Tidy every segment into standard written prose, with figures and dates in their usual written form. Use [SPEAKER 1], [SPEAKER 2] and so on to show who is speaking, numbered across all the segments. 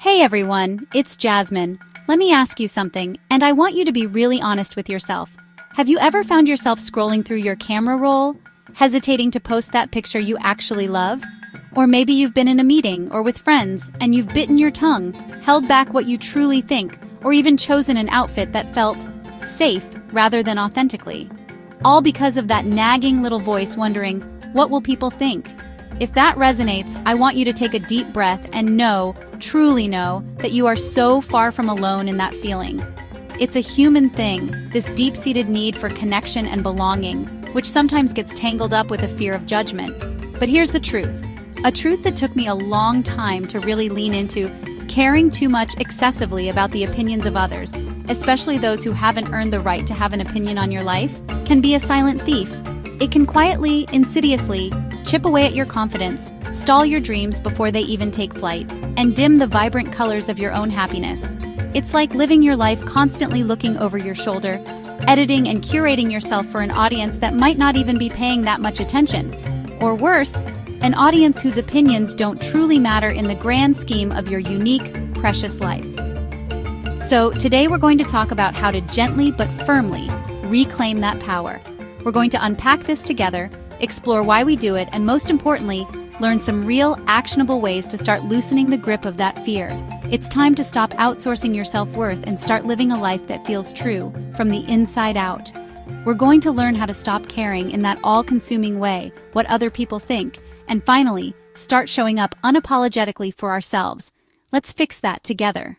[SPEAKER 1] Hey everyone, it's Jasmine. Let me ask you something, and I want you to be really honest with yourself. Have you ever found yourself scrolling through your camera roll, hesitating to post that picture you actually love? Or maybe you've been in a meeting or with friends and you've bitten your tongue, held back what you truly think, or even chosen an outfit that felt safe rather than authentically. All because of that nagging little voice wondering, what will people think? If that resonates, I want you to take a deep breath and know, truly know, that you are so far from alone in that feeling. It's a human thing, this deep-seated need for connection and belonging, which sometimes gets tangled up with a fear of judgment. But here's the truth. A truth that took me a long time to really lean into: caring too much excessively about the opinions of others, especially those who haven't earned the right to have an opinion on your life, can be a silent thief. It can quietly, insidiously, chip away at your confidence, stall your dreams before they even take flight, and dim the vibrant colors of your own happiness. It's like living your life constantly looking over your shoulder, editing and curating yourself for an audience that might not even be paying that much attention. Or worse, an audience whose opinions don't truly matter in the grand scheme of your unique, precious life. So today we're going to talk about how to gently but firmly reclaim that power. We're going to unpack this together, explore why we do it, and most importantly, learn some real, actionable ways to start loosening the grip of that fear. It's time to stop outsourcing your self-worth and start living a life that feels true, from the inside out. We're going to learn how to stop caring in that all-consuming way what other people think, and finally, start showing up unapologetically for ourselves. Let's fix that together.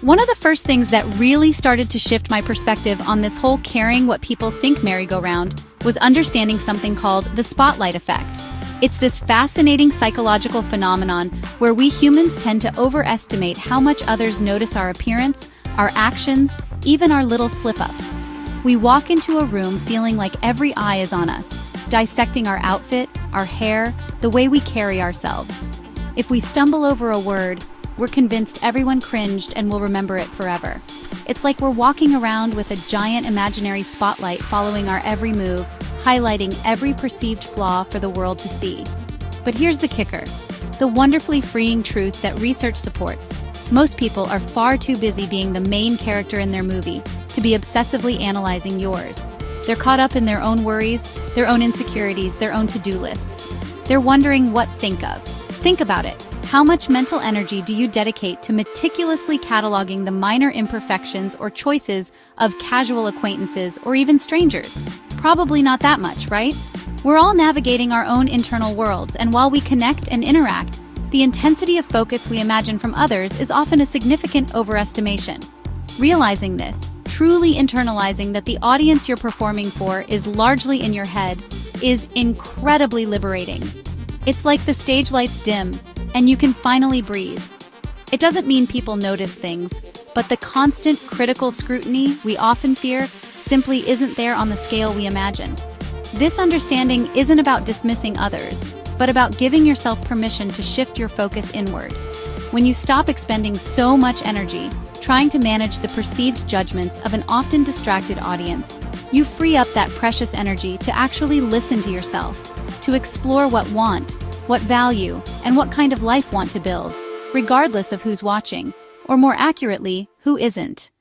[SPEAKER 1] One of the first things that really started to shift my perspective on this whole caring what people think merry-go-round was understanding something called the spotlight effect. It's this fascinating psychological phenomenon where we humans tend to overestimate how much others notice our appearance, our actions, even our little slip-ups. We walk into a room feeling like every eye is on us, dissecting our outfit, our hair, the way we carry ourselves. If we stumble over a word, we're convinced everyone cringed and will remember it forever. It's like we're walking around with a giant imaginary spotlight following our every move, highlighting every perceived flaw for the world to see. But here's the kicker, the wonderfully freeing truth that research supports. Most people are far too busy being the main character in their movie to be obsessively analyzing yours. They're caught up in their own worries, their own insecurities, their own to-do lists. They're wondering what to think of. Think about it. How much mental energy do you dedicate to meticulously cataloging the minor imperfections or choices of casual acquaintances or even strangers? Probably not that much, right? We're all navigating our own internal worlds, and while we connect and interact, the intensity of focus we imagine from others is often a significant overestimation. Realizing this, truly internalizing that the audience you're performing for is largely in your head, is incredibly liberating. It's like the stage lights dim, and you can finally breathe. It doesn't mean people notice things, but the constant critical scrutiny we often fear simply isn't there on the scale we imagine. This understanding isn't about dismissing others, but about giving yourself permission to shift your focus inward. When you stop expending so much energy trying to manage the perceived judgments of an often distracted audience, you free up that precious energy to actually listen to yourself, to explore what value, and what kind of life want to build, regardless of who's watching, or more accurately, who isn't.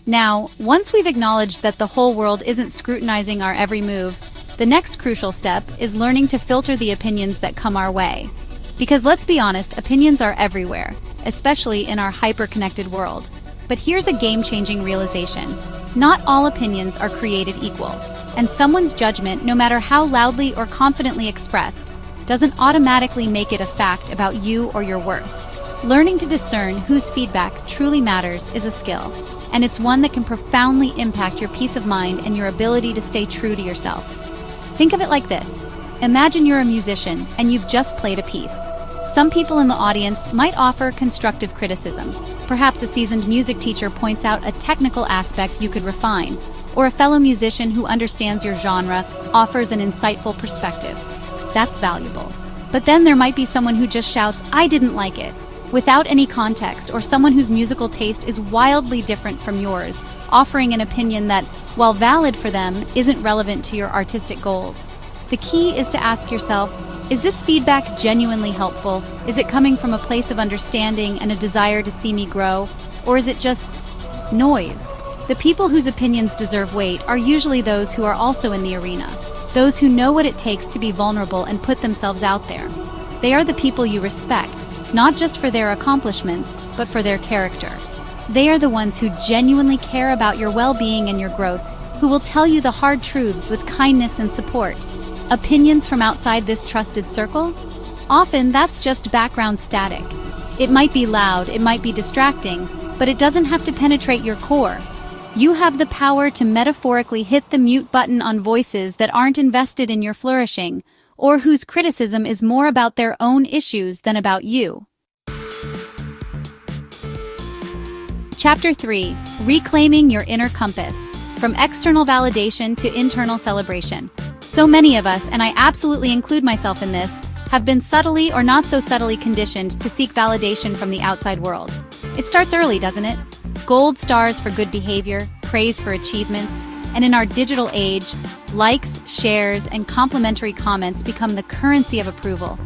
[SPEAKER 1] Now, once we've acknowledged that the whole world isn't scrutinizing our every move, the next crucial step is learning to filter the opinions that come our way. Because let's be honest, opinions are everywhere, especially in our hyper-connected world. But here's a game-changing realization. Not all opinions are created equal, and someone's judgment, no matter how loudly or confidently expressed, doesn't automatically make it a fact about you or your worth. Learning to discern whose feedback truly matters is a skill, and it's one that can profoundly impact your peace of mind and your ability to stay true to yourself. Think of it like this. Imagine you're a musician and you've just played a piece. Some people in the audience might offer constructive criticism. Perhaps a seasoned music teacher points out a technical aspect you could refine, or a fellow musician who understands your genre offers an insightful perspective. That's valuable. But then there might be someone who just shouts, "I didn't like it," without any context, or someone whose musical taste is wildly different from yours, offering an opinion that, while valid for them, isn't relevant to your artistic goals. The key is to ask yourself, is this feedback genuinely helpful? Is it coming from a place of understanding and a desire to see me grow? Or is it just noise? The people whose opinions deserve weight are usually those who are also in the arena, those who know what it takes to be vulnerable and put themselves out there. They are the people you respect, not just for their accomplishments, but for their character. They are the ones who genuinely care about your well-being and your growth, who will tell you the hard truths with kindness and support. Opinions from outside this trusted circle? Often that's just background static. It might be loud, it might be distracting, but it doesn't have to penetrate your core. You have the power to metaphorically hit the mute button on voices that aren't invested in your flourishing, or whose criticism is more about their own issues than about you. Chapter 3. Reclaiming your inner compass. From external validation to internal celebration. So many of us, and I absolutely include myself in this, have been subtly or not so subtly conditioned to seek validation from the outside world. It starts early, doesn't it? Gold stars for good behavior, praise for achievements, and in our digital age, likes, shares, and complimentary comments become the currency of approval.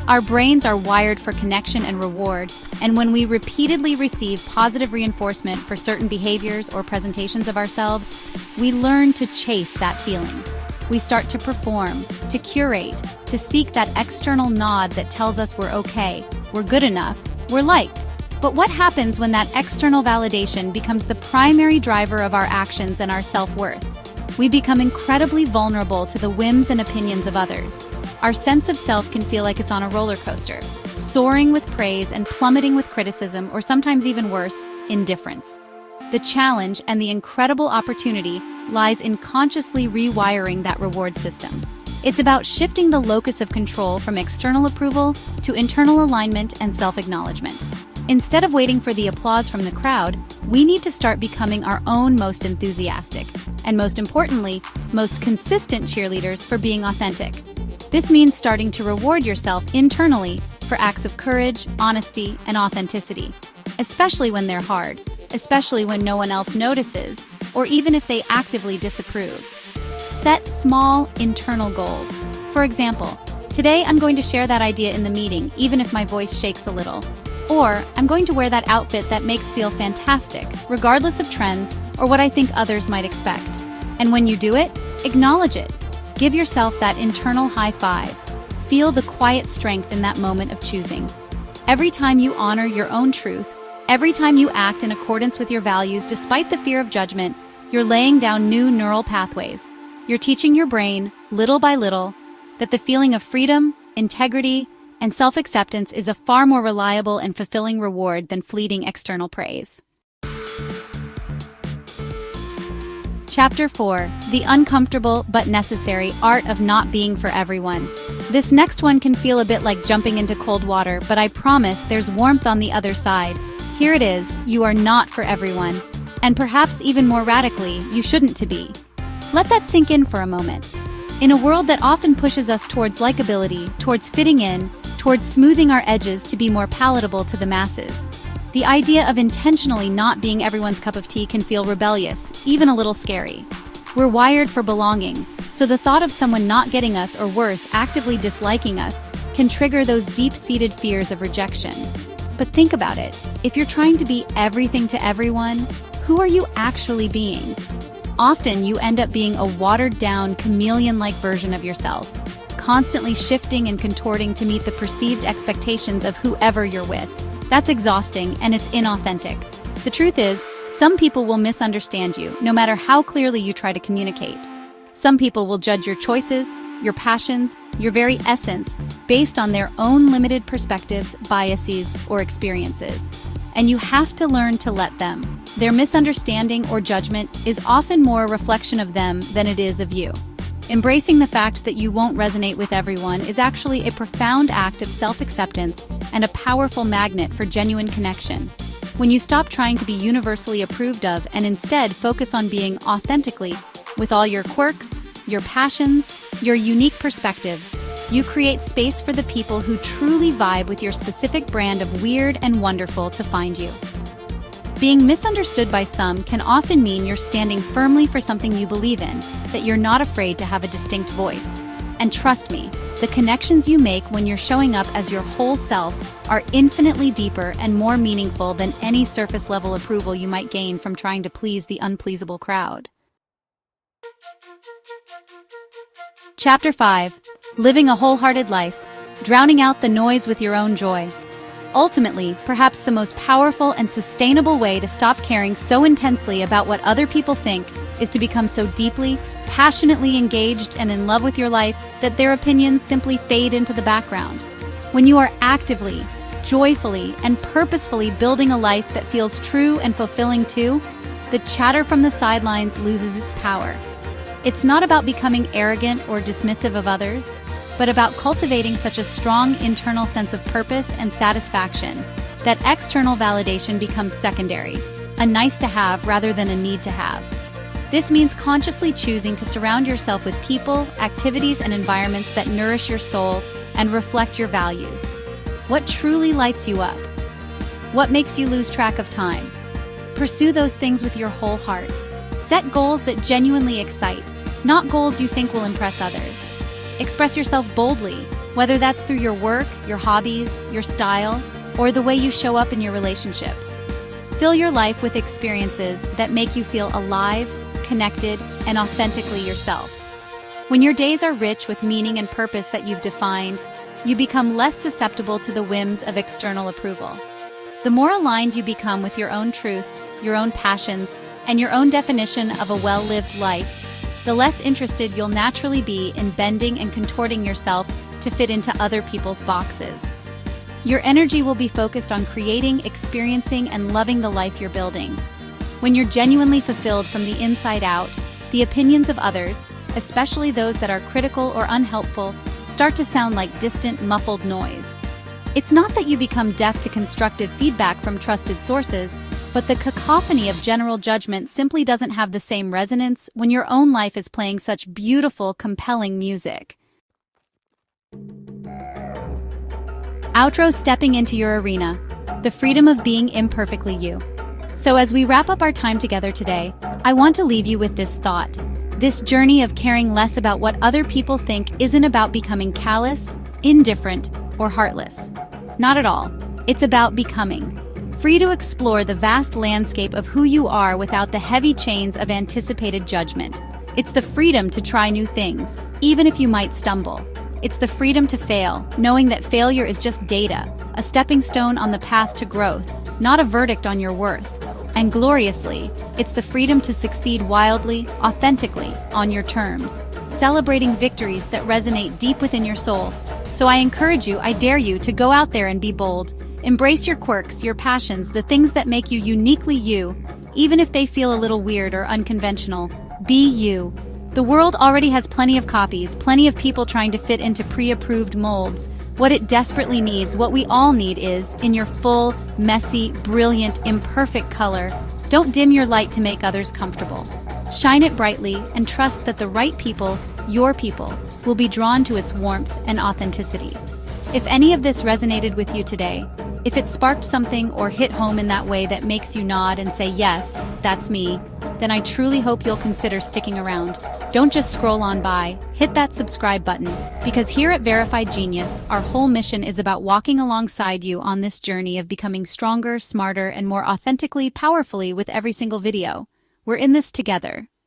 [SPEAKER 1] Our brains are wired for connection and reward, and when we repeatedly receive positive reinforcement for certain behaviors or presentations of ourselves, we learn to chase that feeling. We start to perform, to curate, to seek that external nod that tells us we're okay, we're good enough, we're liked. But what happens when that external validation becomes the primary driver of our actions and our self-worth? We become incredibly vulnerable to the whims and opinions of others. Our sense of self can feel like it's on a roller coaster, soaring with praise and plummeting with criticism, or sometimes even worse, indifference. The challenge and the incredible opportunity lies in consciously rewiring that reward system. It's about shifting the locus of control from external approval to internal alignment and self-acknowledgement. Instead of waiting for the applause from the crowd, we need to start becoming our own most enthusiastic, and most importantly, most consistent cheerleaders for being authentic. This means starting to reward yourself internally for acts of courage, honesty, and authenticity, especially when they're hard, especially when no one else notices, or even if they actively disapprove. Set small, internal goals. For example, today I'm going to share that idea in the meeting, even if my voice shakes a little. Or, I'm going to wear that outfit that makes feel fantastic, regardless of trends or what I think others might expect. And when you do it, acknowledge it. Give yourself that internal high five. Feel the quiet strength in that moment of choosing. Every time you honor your own truth, every time you act in accordance with your values despite the fear of judgment, you're laying down new neural pathways. You're teaching your brain, little by little, that the feeling of freedom, integrity, and self-acceptance is a far more reliable and fulfilling reward than fleeting external praise. Chapter 4. The uncomfortable but necessary art of not being for everyone. This next one can feel a bit like jumping into cold water, but I promise there's warmth on the other side. Here it is, you are not for everyone. And perhaps even more radically, you shouldn't to be. Let that sink in for a moment. In a world that often pushes us towards likability, towards fitting in, towards smoothing our edges to be more palatable to the masses, the idea of intentionally not being everyone's cup of tea can feel rebellious, even a little scary. We're wired for belonging, so the thought of someone not getting us, or worse, actively disliking us, can trigger those deep-seated fears of rejection. But think about it. If you're trying to be everything to everyone, who are you actually being? Often you end up being a watered-down, chameleon-like version of yourself, constantly shifting and contorting to meet the perceived expectations of whoever you're with. That's exhausting, and it's inauthentic. The truth is, some people will misunderstand you, no matter how clearly you try to communicate. Some people will judge your choices, your passions, your very essence, based on their own limited perspectives, biases, or experiences. And you have to learn to let them. Their misunderstanding or judgment is often more a reflection of them than it is of you. Embracing the fact that you won't resonate with everyone is actually a profound act of self-acceptance and a powerful magnet for genuine connection. When you stop trying to be universally approved of and instead focus on being authentically, with all your quirks, your passions, your unique perspectives, you create space for the people who truly vibe with your specific brand of weird and wonderful to find you. Being misunderstood by some can often mean you're standing firmly for something you believe in, that you're not afraid to have a distinct voice. And trust me, the connections you make when you're showing up as your whole self are infinitely deeper and more meaningful than any surface-level approval you might gain from trying to please the unpleasable crowd. Chapter 5. Living a Wholehearted Life. Drowning out the noise with your own joy. Ultimately, perhaps the most powerful and sustainable way to stop caring so intensely about what other people think is to become so deeply, passionately engaged and in love with your life that their opinions simply fade into the background. When you are actively, joyfully, and purposefully building a life that feels true and fulfilling too, the chatter from the sidelines loses its power. It's not about becoming arrogant or dismissive of others, but about cultivating such a strong internal sense of purpose and satisfaction that external validation becomes secondary, a nice to have rather than a need to have. This means consciously choosing to surround yourself with people, activities, and environments that nourish your soul and reflect your values. What truly lights you up? What makes you lose track of time? Pursue those things with your whole heart. Set goals that genuinely excite, not goals you think will impress others. Express yourself boldly, whether that's through your work, your hobbies, your style, or the way you show up in your relationships. Fill your life with experiences that make you feel alive, connected, and authentically yourself. When your days are rich with meaning and purpose that you've defined, you become less susceptible to the whims of external approval. The more aligned you become with your own truth, your own passions, and your own definition of a well-lived life, the less interested you'll naturally be in bending and contorting yourself to fit into other people's boxes. Your energy will be focused on creating, experiencing, and loving the life you're building. When you're genuinely fulfilled from the inside out, the opinions of others, especially those that are critical or unhelpful, start to sound like distant, muffled noise. It's not that you become deaf to constructive feedback from trusted sources, but the cacophony of general judgment simply doesn't have the same resonance when your own life is playing such beautiful, compelling music. Outro. Stepping into your arena. The freedom of being imperfectly you. So as we wrap up our time together today, I want to leave you with this thought. This journey of caring less about what other people think isn't about becoming callous, indifferent, or heartless. Not at all. It's about becoming. Free to explore the vast landscape of who you are without the heavy chains of anticipated judgment. It's the freedom to try new things, even if you might stumble. It's the freedom to fail, knowing that failure is just data, a stepping stone on the path to growth, not a verdict on your worth. And gloriously, it's the freedom to succeed wildly, authentically, on your terms, celebrating victories that resonate deep within your soul. So I dare you to go out there and be bold. Embrace your quirks, your passions, the things that make you uniquely you, even if they feel a little weird or unconventional. Be you. The world already has plenty of copies, plenty of people trying to fit into pre-approved molds. What it desperately needs, what we all need is, in your full, messy, brilliant, imperfect color, don't dim your light to make others comfortable. Shine it brightly and trust that the right people, your people, will be drawn to its warmth and authenticity. If any of this resonated with you today, if it sparked something or hit home in that way that makes you nod and say, yes, that's me, then I truly hope you'll consider sticking around. Don't just scroll on by, hit that subscribe button, because here at Verified Genius, our whole mission is about walking alongside you on this journey of becoming stronger, smarter, and more authentically, powerfully with every single video. We're in this together.